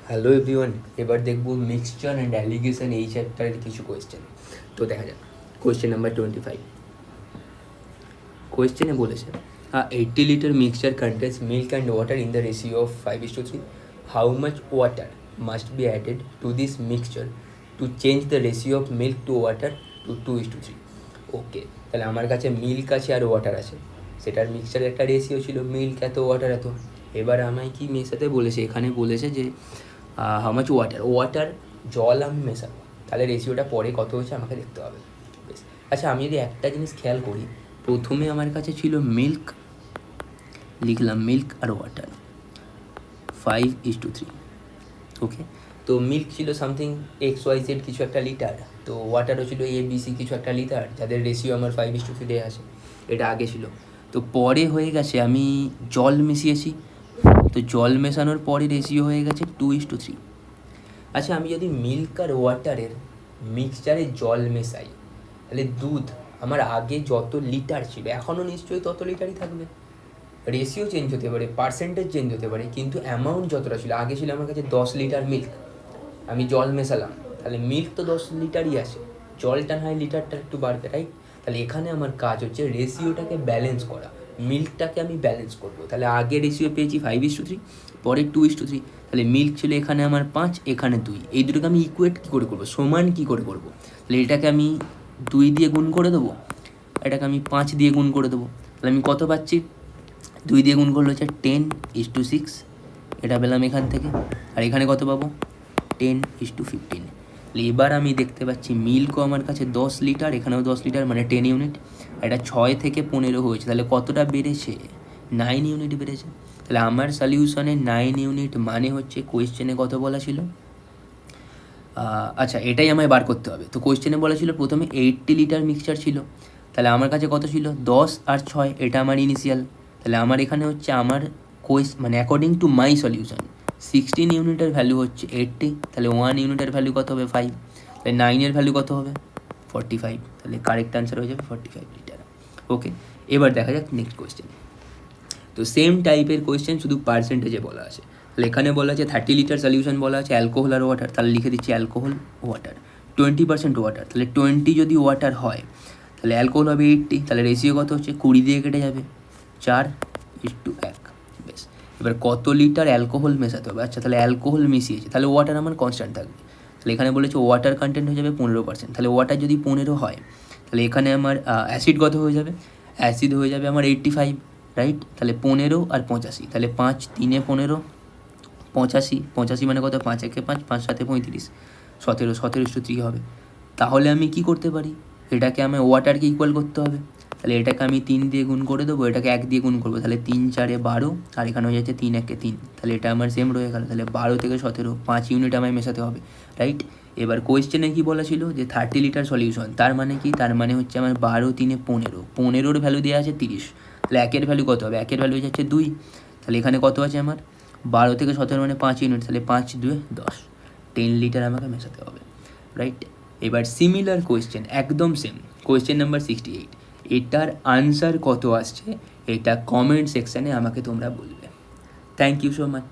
Hello everyone, এবার দেখব mixture and allegation এই চ্যাপ্টারের কিছু কোয়েশ্চেন। তো দেখা যাক কোয়েশ্চেন নাম্বার 25। কোয়েশ্চেনে বলেছে 80 litre mixture contains milk and water in the ratio of 5:3. How much water must be added to this mixture to change the ratio of milk to water to 2:3? Okay, তাহলে আমার কাছে milk আছে আর water আছে, সেটার মিক্সচারের একটা ratio ছিল milk এত water এত। এবার আমায় কি মেশাতে বলেছে, এখানে বলেছে যে হাউ মাচ ওয়াটার জল আমি মেশাবো, তাহলে রেশিওটা পরে কত হচ্ছে আমাকে দেখতে হবে। বেশ, আচ্ছা আমি যদি একটা জিনিস খেয়াল করি, প্রথমে আমার কাছে ছিল মিল্ক, লিখলাম মিল্ক আর ওয়াটার 5:3। ওকে, তো মিল্ক ছিল সামথিং XYZ কিছু একটা লিটার, তো ওয়াটারও ছিল ABC কিছু একটা লিটার, যাদের রেশিও আমার 5:3 দেওয়া আছে। এটা আগে ছিল, তো পরে হয়ে গেছে আমি জল মিশিয়েছি, তো জল মেশানোর পরে রেশিও হয়ে গেছে 2:3। আচ্ছা আমি যদি মিল্ক আর ওয়াটারের মিক্সচারে জল মেশাই, তাহলে দুধ আমার আগে যত লিটার ছিল এখনও নিশ্চয়ই তত লিটারই থাকবে। রেশিও চেঞ্জ হতে পারে, পার্সেন্টেজ চেঞ্জ হতে পারে, কিন্তু অ্যামাউন্ট যতটা ছিল, আগে ছিল আমার কাছে 10 লিটার মিল্ক, আমি জল মেশালাম, তাহলে মিল্ক তো 10 লিটারই আসে, জলটা না হয় লিটারটা একটু বাড়বে, রাইট? তাহলে এখানে আমার কাজ হচ্ছে রেশিওটাকে ব্যালেন্স করা, মিল্কটাকে আমি ব্যালেন্স করবো। তাহলে আগে রেশিও পেয়েছি 5:3, পরে 2:3, তাহলে মিল্ক ছিল এখানে আমার 5, এখানে 2, এই দুটোকে আমি ইকুয়েট কী করে করবো, সমান কী করে করবো? তাহলে এটাকে আমি 2 দিয়ে গুণ করে দেবো, এটাকে আমি 5 দিয়ে গুণ করে দেবো, তাহলে আমি কত পাচ্ছি? 2 দিয়ে গুণ করলে হচ্ছে 10:6, এটা পেলাম এখান থেকে। আর এখানে কত পাবো? 10:15। এবার আমি দেখতে পাচ্ছি মিল্কও আমার কাছে 10 লিটার, এখানেও 10 লিটার, মানে 10 ইউনিট। এটা 6 থেকে 15 হয়েছে, তাহলে কতটা বেড়েছে? 9 ইউনিট বেড়েছে। তাহলে আমার সলিউশনে 9 ইউনিট মানে হচ্ছে কোয়েশ্চেনে কত বলা ছিল? আচ্ছা এটাই আমায় বার করতে হবে। তো কোয়েশ্চেনে বলা ছিল প্রথমে 80 লিটার মিক্সচার ছিল, তাহলে আমার কাছে কত ছিল? 10 আর 6, এটা আমার ইনিশিয়াল। তাহলে আমার এখানে হচ্ছে আমার মানে অ্যাকর্ডিং টু মাই সলিউশন 16 ইউনিটের ভ্যালু হচ্ছে 80, তাহলে 1 ইউনিটের ভ্যালু কত হবে? 5, তাহলে 9-এর ভ্যালু কত হবে? 45, তাহলে কারেক্ট অ্যান্সার হয়ে যাবে 45 লিটার। ওকে, এবার দেখা যাক নেক্সট কোয়েশ্চেন। তো সেম টাইপের কোয়েশ্চেন, শুধু পার্সেন্টেজে বলা আছে। তাহলে এখানে বলা আছে 30 লিটার সলিউশন বলা আছে অ্যালকোহল আর ওয়াটার, তাহলে লিখে দিচ্ছি অ্যালকোহল ওয়াটার। 20% ওয়াটার, তাহলে 20 যদি ওয়াটার হয় তাহলে অ্যালকোহল হবে 80, তাহলে রেশিও কত হচ্ছে? 20 দিয়ে কেটে যাবে, 4:1। বেশ, এবার কত লিটার অ্যালকোহল মেশাতে হবে? আচ্ছা তাহলে অ্যালকোহল মিশিয়েছে, তাহলে ওয়াটার আমার কনস্ট্যান্ট থাকবে, তাহলে এখানে বলেছে ওয়াটার কন্টেন্ট হয়ে যাবে 15%, তাহলে ওয়াটার যদি 15 হয় তাহলে এখানে আমার অ্যাসিড কত হয়ে যাবে? অ্যাসিড হয়ে যাবে আমার 85, রাইট? তাহলে 15 আর 85, তাহলে 5 3 15, 85, 85 মানে কত? 5 একে 5, 5 7 35, 17, 17:3 হবে। তাহলে আমি কি করতে পারি? এটাকে আমি ওয়াটারকে ইকুয়াল করতে হবে, তাহলে এটাকে আমি 3 দিয়ে গুণ করে দেবো, এটাকে 1 দিয়ে গুণ করবো, তাহলে 3 4 12, আর এখানে হয়ে যাচ্ছে 3 1 3, তাহলে এটা আমার সেম রয়ে গেল। তাহলে 12 থেকে 17, 5 ইউনিট আমায় মেশাতে হবে, রাইট? এবার কোয়েশ্চেনে কি বলা ছিল যে 30 লিটার সলিউশন, তার মানে কি? তার মানে হচ্ছে আমার 12 3 15, 15-র ভ্যালু দেওয়া আছে 30, তাহলে একের ভ্যালু কত হবে? একের ভ্যালু হয়ে যাচ্ছে 2, তাহলে এখানে কত আছে আমার? 12 থেকে 17 মানে 5 ইউনিট, তাহলে 5 2 10, 10 লিটার আমাকে মেশাতে হবে, রাইট? এবার সিমিলার কোয়েশ্চেন, একদম সেম কোয়েশ্চেন নাম্বার 68, এটার আনসার কত আসছে এটা কমেন্ট সেকশানে আমাকে তোমরা বলবে। Thank you so much.